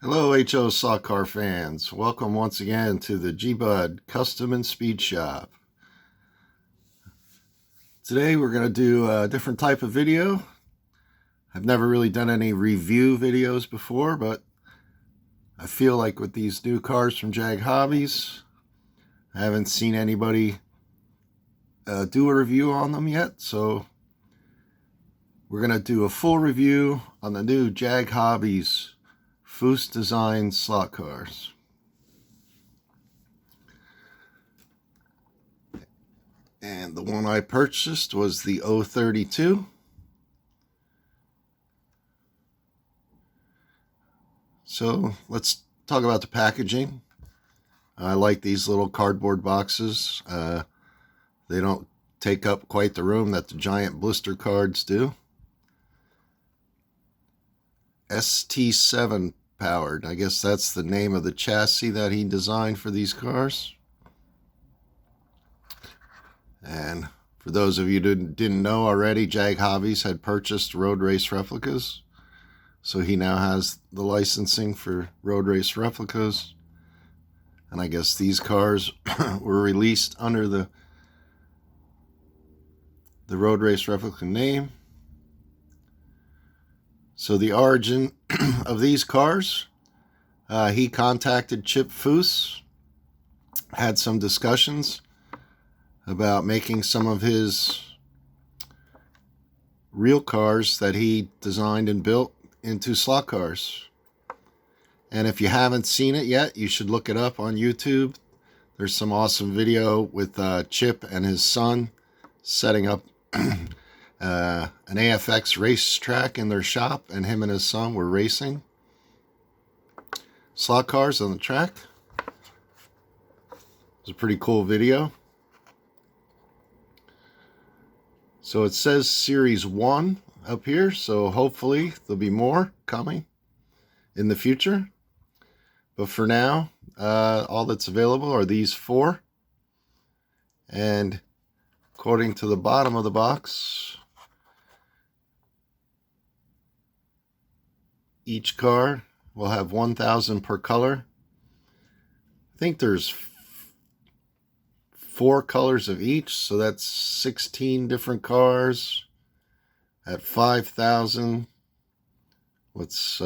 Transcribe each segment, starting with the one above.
Hello, HO Slot Car fans. Welcome once again to the GBud Custom and Speed Shop. Today we're going to do a different type of video. I've never really done any review videos before, but I feel like with these new cars from JAG Hobbies, I haven't seen anybody do a review on them yet, so we're going to do a full review on the new JAG Hobbies Foose design slot cars. And the one I purchased was the 032. So let's talk about the packaging. I like these little cardboard boxes. They don't take up quite the room that the giant blister cards do. ST7 powered. I guess that's the name of the chassis that he designed for these cars. And for those of you who didn't know already, JAG Hobbies had purchased road race replicas. So he now has the licensing for road race replicas. And I guess these cars were released under the road race replica name. So the origin of these cars, he contacted Chip Foose, had some discussions about making some of his real cars that he designed and built into slot cars. And if you haven't seen it yet, you should look it up on YouTube. There's some awesome video with Chip and his son setting up an AFX racetrack in their shop, and him and his son were racing slot cars on the track. It's a pretty cool video. So it says Series 1 up here, so hopefully there'll be more coming in the future. But for now, all that's available are these four. And according to the bottom of the box, each car will have 1,000 per color. I think there's 4 colors of each, so that's 16 different cars at 5,000. That's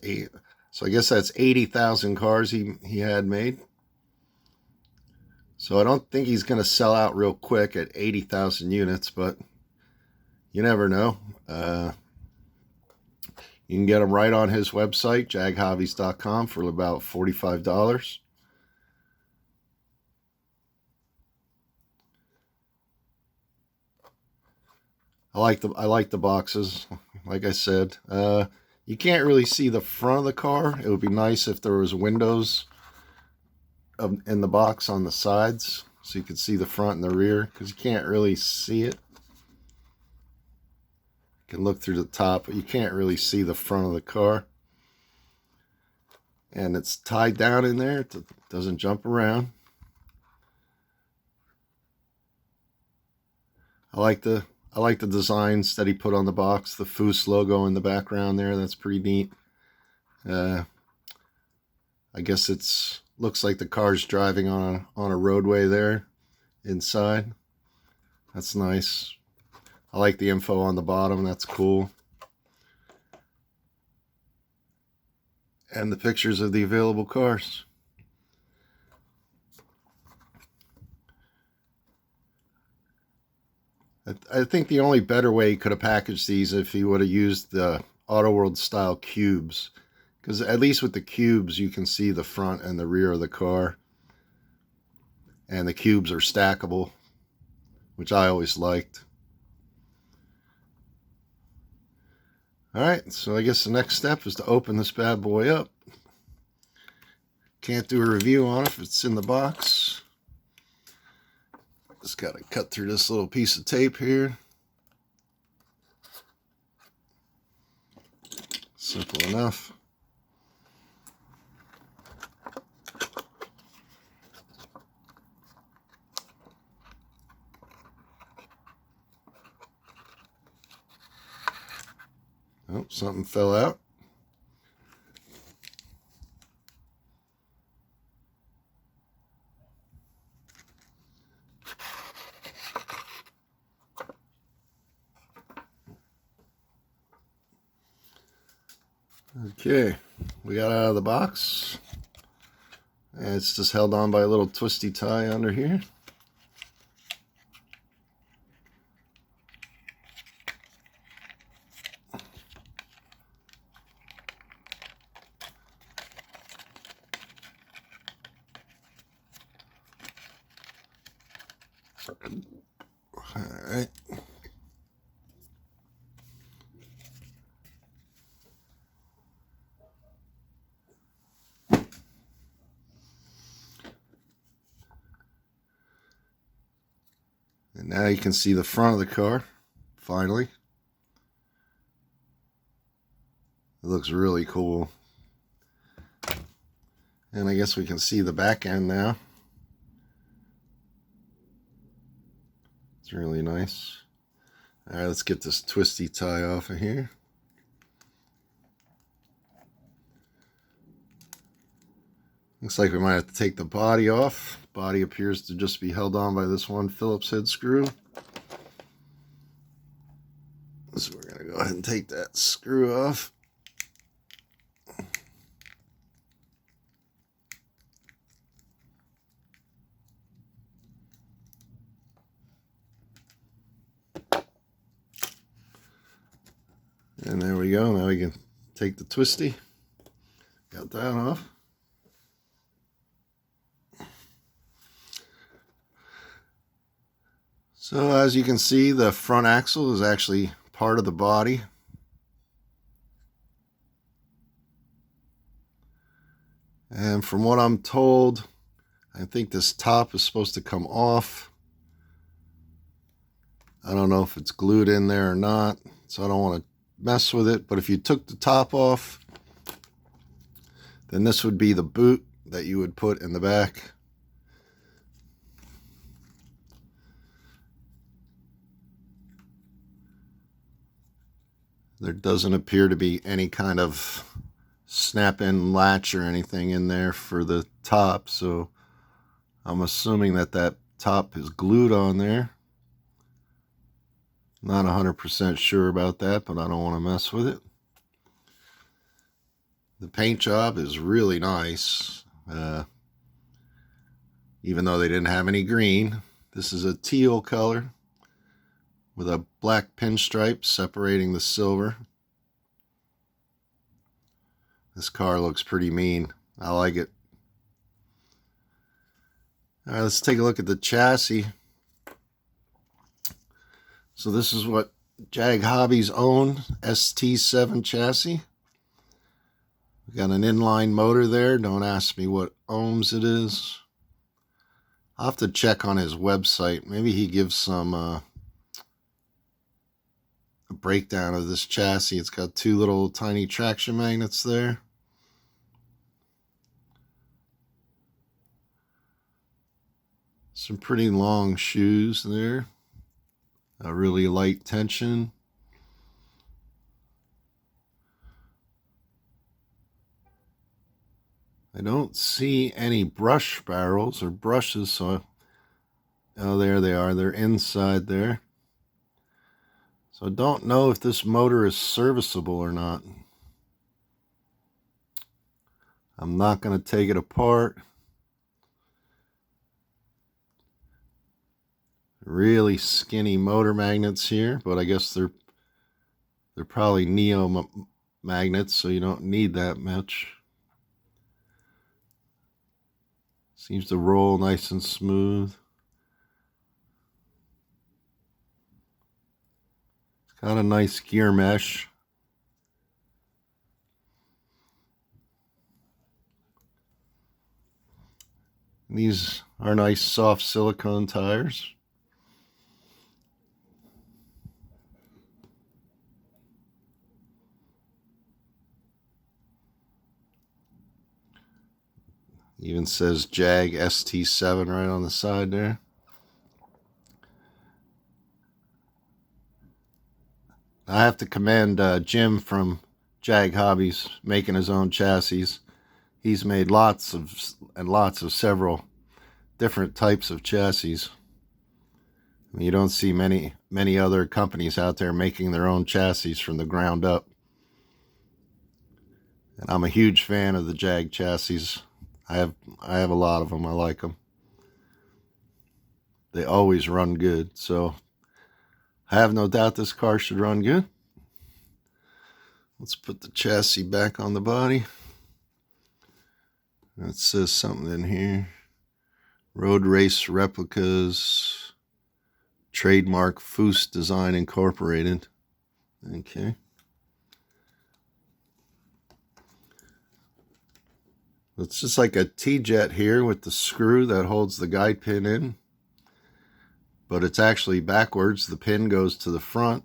8. So I guess that's 80,000 cars he had made. So I don't think he's going to sell out real quick at 80,000 units, but you never know. You can get them right on his website, jaghobbies.com, for about $45. I like the boxes, like I said. You can't really see the front of the car. It would be nice if there was windows in the box on the sides, so you could see the front and the rear, because you can't really see it. You can look through the top, but you can't really see the front of the car. And it's tied down in there. It doesn't jump around. I like the designs that he put on the box. The Foose logo in the background there. That's pretty neat. I guess looks like the car's driving on a roadway there inside. That's nice. I like the info on the bottom. That's cool. And the pictures of the available cars. I think the only better way he could have packaged these if he would have used the Auto World style cubes. Because at least with the cubes, you can see the front and the rear of the car. And the cubes are stackable, which I always liked. Alright, so I guess the next step is to open this bad boy up. Can't do a review on it if it's in the box. Just got to cut through this little piece of tape here. Simple enough. Oh, something fell out. Okay, we got out of the box. And it's just held on by a little twisty tie under here. All right. And now you can see the front of the car, finally. It looks really cool. And I guess we can see the back end now. It's really nice. All right, let's get this twisty tie off of here. Looks like we might have to take the body off. Body appears to just be held on by this one Phillips head screw. So we're going to go ahead and take that screw off. And there we go. Now we can take the twisty. Got that off. So as you can see, the front axle is actually part of the body. And from what I'm told, I think this top is supposed to come off. I don't know if it's glued in there or not, so I don't want to mess with it. But if you took the top off, then this would be the boot that you would put in the back. There doesn't appear to be any kind of snap-in latch or anything in there for the top, so I'm assuming that that top is glued on there. Not 100% sure about that, but I don't want to mess with it. The paint job is really nice, even though they didn't have any green. This is a teal color with a black pinstripe separating the silver. This car looks pretty mean. I like it. All right, let's take a look at the chassis. So this is what JAG Hobbies own, ST7 chassis. We got an inline motor there. Don't ask me what ohms it is. I'll have to check on his website. Maybe he gives some a breakdown of this chassis. It's got two little tiny traction magnets there. Some pretty long shoes there. A really light tension. I don't see any brush barrels or brushes, so oh, there they are. They're inside there. So I don't know if this motor is serviceable or not. I'm not going to take it apart. Really skinny motor magnets here, but I guess they're probably neo magnets, so you don't need that much. Seems to roll nice and smooth. It's got a nice gear mesh. These are nice soft silicone tires. Even says JAG ST7 right on the side there. I have to commend Jim from JAG Hobbies making his own chassis. He's made lots of several different types of chassis. I mean, you don't see many other companies out there making their own chassis from the ground up. And I'm a huge fan of the JAG chassis. I have a lot of them. I like them. They always run good, so I have no doubt this car should run good. Let's put the chassis back on the body. It says something in here. Road Race Replicas, trademark Foose Design Incorporated. Okay. It's just like a T-jet here with the screw that holds the guide pin in. But it's actually backwards. The pin goes to the front.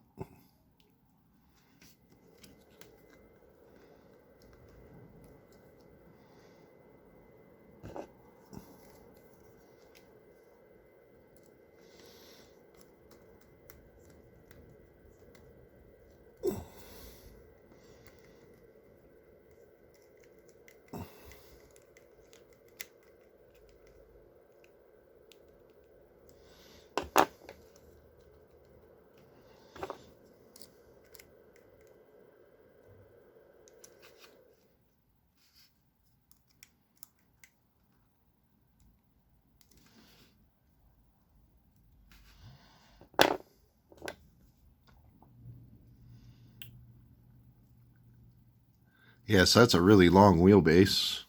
Yes, that's a really long wheelbase.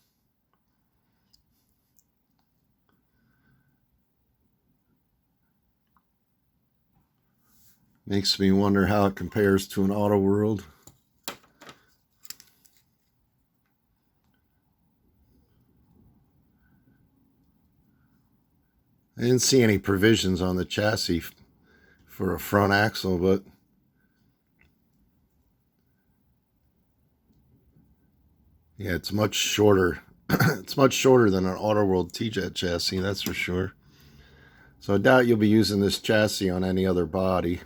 Makes me wonder how it compares to an Auto World. I didn't see any provisions on the chassis for a front axle, but yeah, it's much shorter. It's much shorter than an Auto World T-Jet chassis, that's for sure. So I doubt you'll be using this chassis on any other body.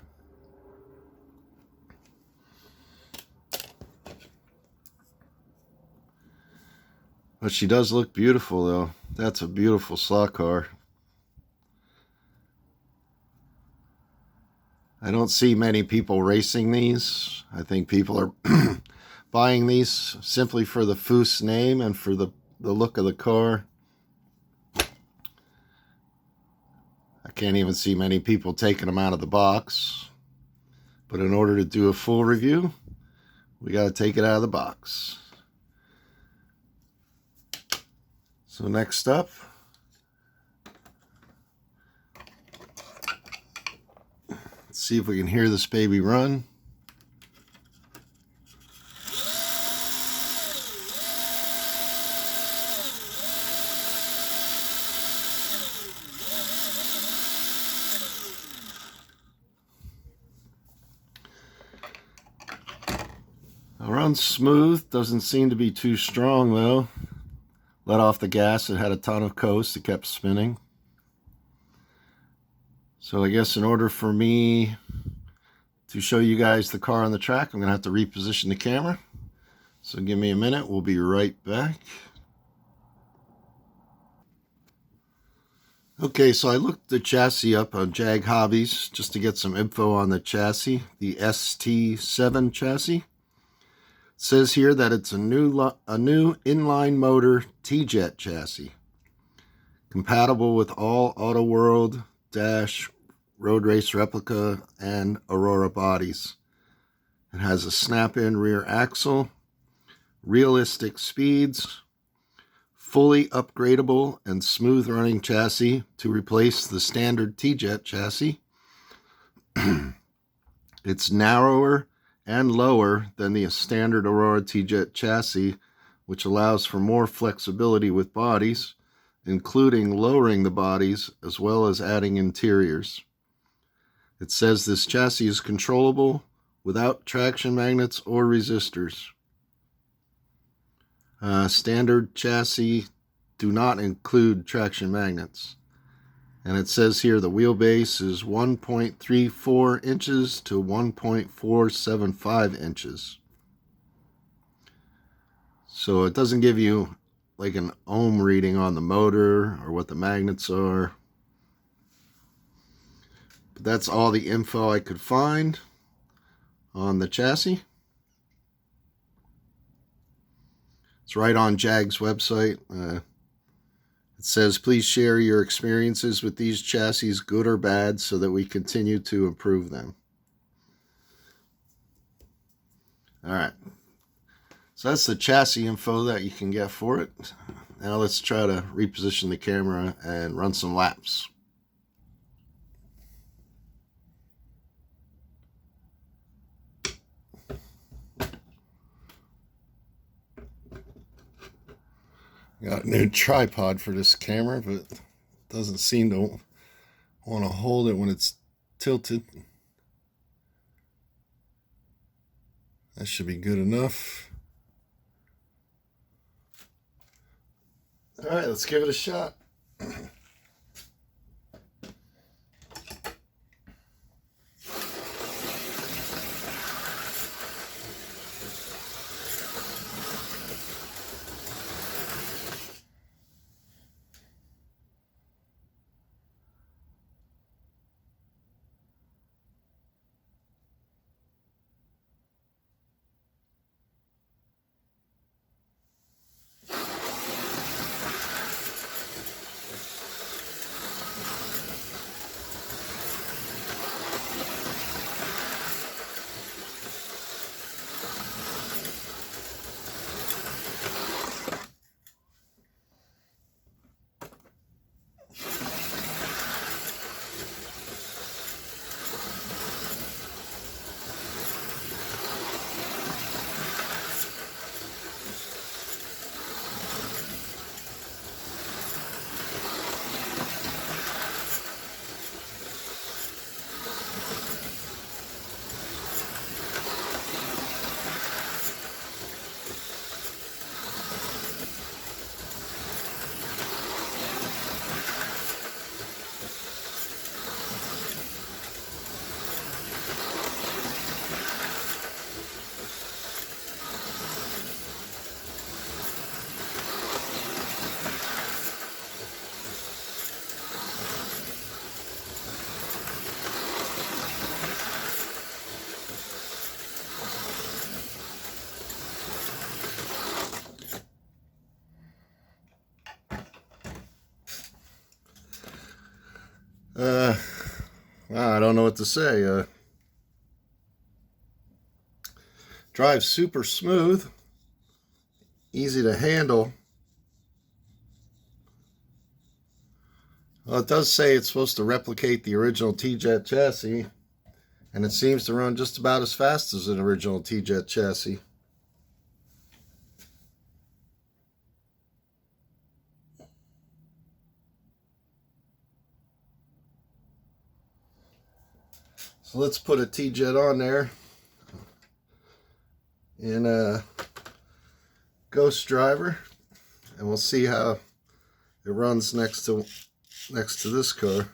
But she does look beautiful, though. That's a beautiful slot car. I don't see many people racing these. I think people are buying these simply for the Foose name and for the look of the car. I can't even see many people taking them out of the box. But in order to do a full review, we got to take it out of the box. So next up, let's see if we can hear this baby run. It runs smooth, doesn't seem to be too strong though. Let off the gas, it had a ton of coast, it kept spinning. So I guess in order for me to show you guys the car on the track, I'm going to have to reposition the camera. So give me a minute, we'll be right back. Okay, so I looked the chassis up on JAG Hobbies just to get some info on the chassis, the ST7 chassis. It says here that it's a new inline motor T-Jet chassis, compatible with all Auto World, Dash, Road Race Replica, and Aurora bodies. It has a snap-in rear axle, realistic speeds, fully upgradable and smooth running chassis to replace the standard T-Jet chassis. It's narrower and lower than the standard Aurora T-Jet chassis, which allows for more flexibility with bodies, including lowering the bodies as well as adding interiors. It says this chassis is controllable without traction magnets or resistors. Standard chassis do not include traction magnets. And it says here the wheelbase is 1.34 inches to 1.475 inches. So it doesn't give you like an ohm reading on the motor or what the magnets are. But that's all the info I could find on the chassis. It's right on JAG's website. It says, please share your experiences with these chassis, good or bad, so that we continue to improve them. All right. So that's the chassis info that you can get for it. Now let's try to reposition the camera and run some laps. Got a new tripod for this camera, but it doesn't seem to want to hold it when it's tilted. That should be good enough. All right, let's give it a shot. Well, I don't know what to say. Drives super smooth, easy to handle. Well, it does say it's supposed to replicate the original T-Jet chassis, and it seems to run just about as fast as an original T-Jet chassis. So let's put a T-Jet on there in a Ghost Driver, and we'll see how it runs next to this car.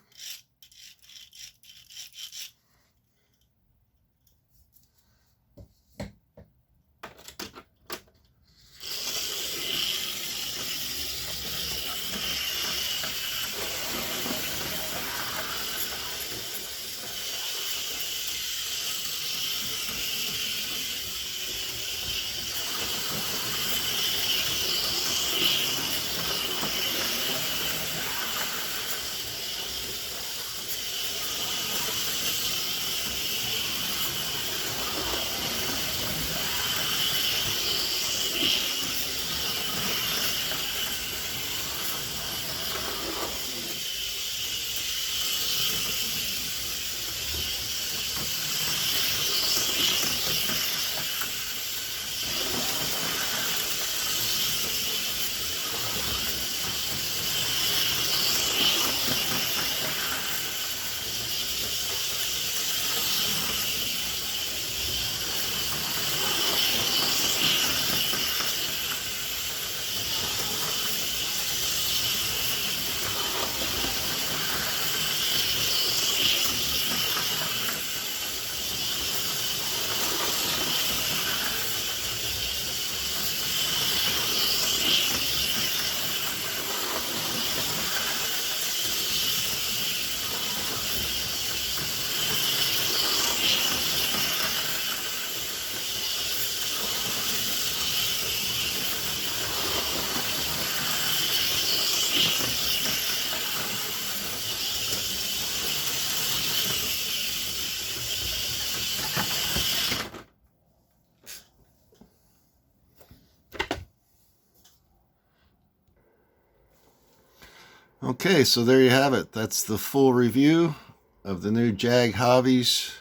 Okay, so there you have it. That's the full review of the new JAG Hobbies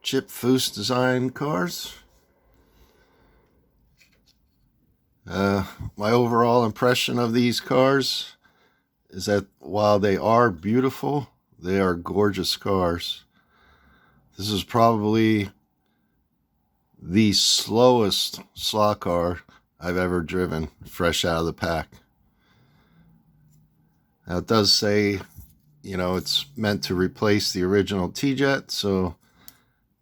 Chip Foose design cars. My overall impression of these cars is that while they are beautiful, they are gorgeous cars. This is probably the slowest slot car I've ever driven, fresh out of the pack. Now it does say, it's meant to replace the original T-Jet, so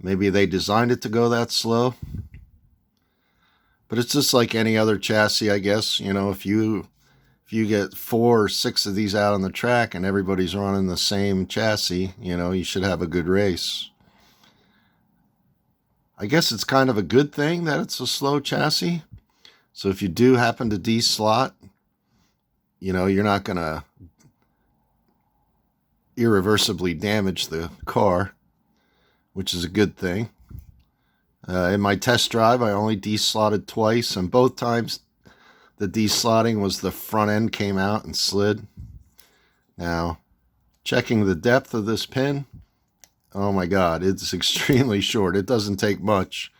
maybe they designed it to go that slow. But it's just like any other chassis, I guess. If you get 4 or 6 of these out on the track and everybody's running the same chassis, you should have a good race. I guess it's kind of a good thing that it's a slow chassis. So if you do happen to de-slot, you're not going to irreversibly damage the car, which is a good thing. In my test drive, I only de-slotted twice, and both times the de-slotting was the front end came out and slid. Now, checking the depth of this pin, oh my God, it's extremely short. It doesn't take much.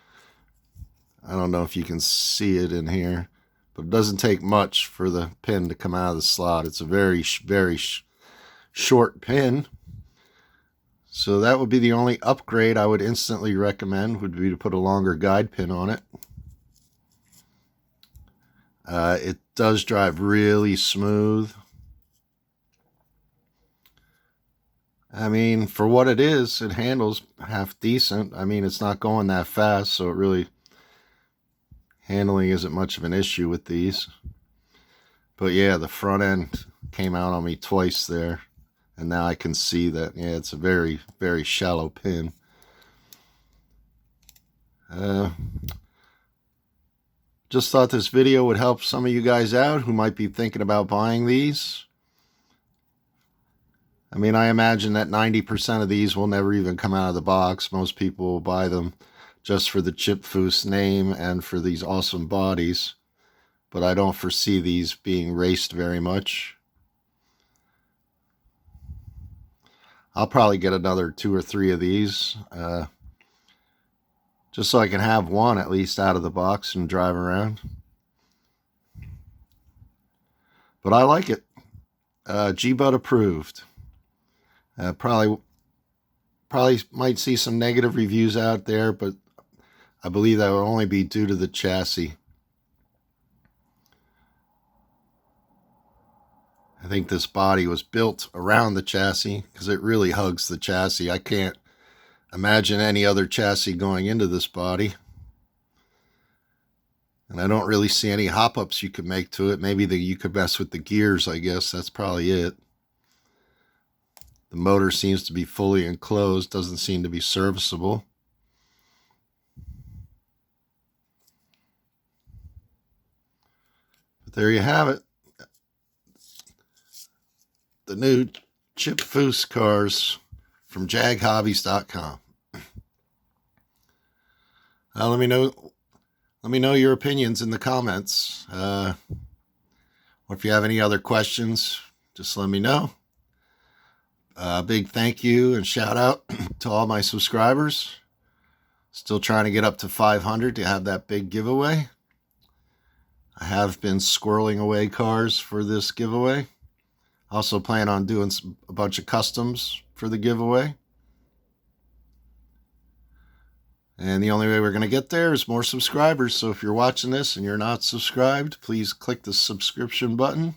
I don't know if you can see it in here, but it doesn't take much for the pin to come out of the slot. It's a very, very short pin. So that would be the only upgrade I would instantly recommend, would be to put a longer guide pin on it. It does drive really smooth. I mean, for what it is, it handles half decent. I mean, it's not going that fast, so it really, handling isn't much of an issue with these. But yeah, the front end came out on me twice there. And now I can see that, yeah, it's a very, very shallow pin. Just thought this video would help some of you guys out who might be thinking about buying these. I mean, I imagine that 90% of these will never even come out of the box. Most people will buy them just for the Chip Foose name and for these awesome bodies. But I don't foresee these being raced very much. I'll probably get another 2 or 3 of these, just so I can have one at least out of the box and drive around. But I like it. GBud approved. Probably might see some negative reviews out there, but I believe that will only be due to the chassis. I think this body was built around the chassis because it really hugs the chassis. I can't imagine any other chassis going into this body. And I don't really see any hop-ups you could make to it. Maybe you could mess with the gears, I guess. That's probably it. The motor seems to be fully enclosed. Doesn't seem to be serviceable. But there you have it. The new Chip Foose cars from jaghobbies.com. Let me know your opinions in the comments. Or if you have any other questions, just let me know. Big thank you and shout out to all my subscribers. Still trying to get up to 500 to have that big giveaway. I have been squirreling away cars for this giveaway. Also plan on doing a bunch of customs for the giveaway. And the only way we're going to get there is more subscribers. So if you're watching this and you're not subscribed, please click the subscription button.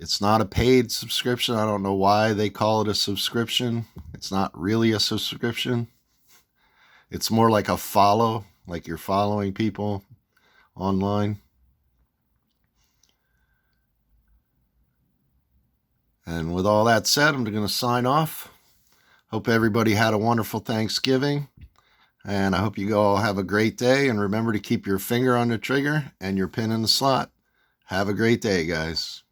It's not a paid subscription. I don't know why they call it a subscription. It's not really a subscription. It's more like a follow, like you're following people online. And with all that said, I'm going to sign off. Hope everybody had a wonderful Thanksgiving. And I hope you all have a great day. And remember to keep your finger on the trigger and your pin in the slot. Have a great day, guys.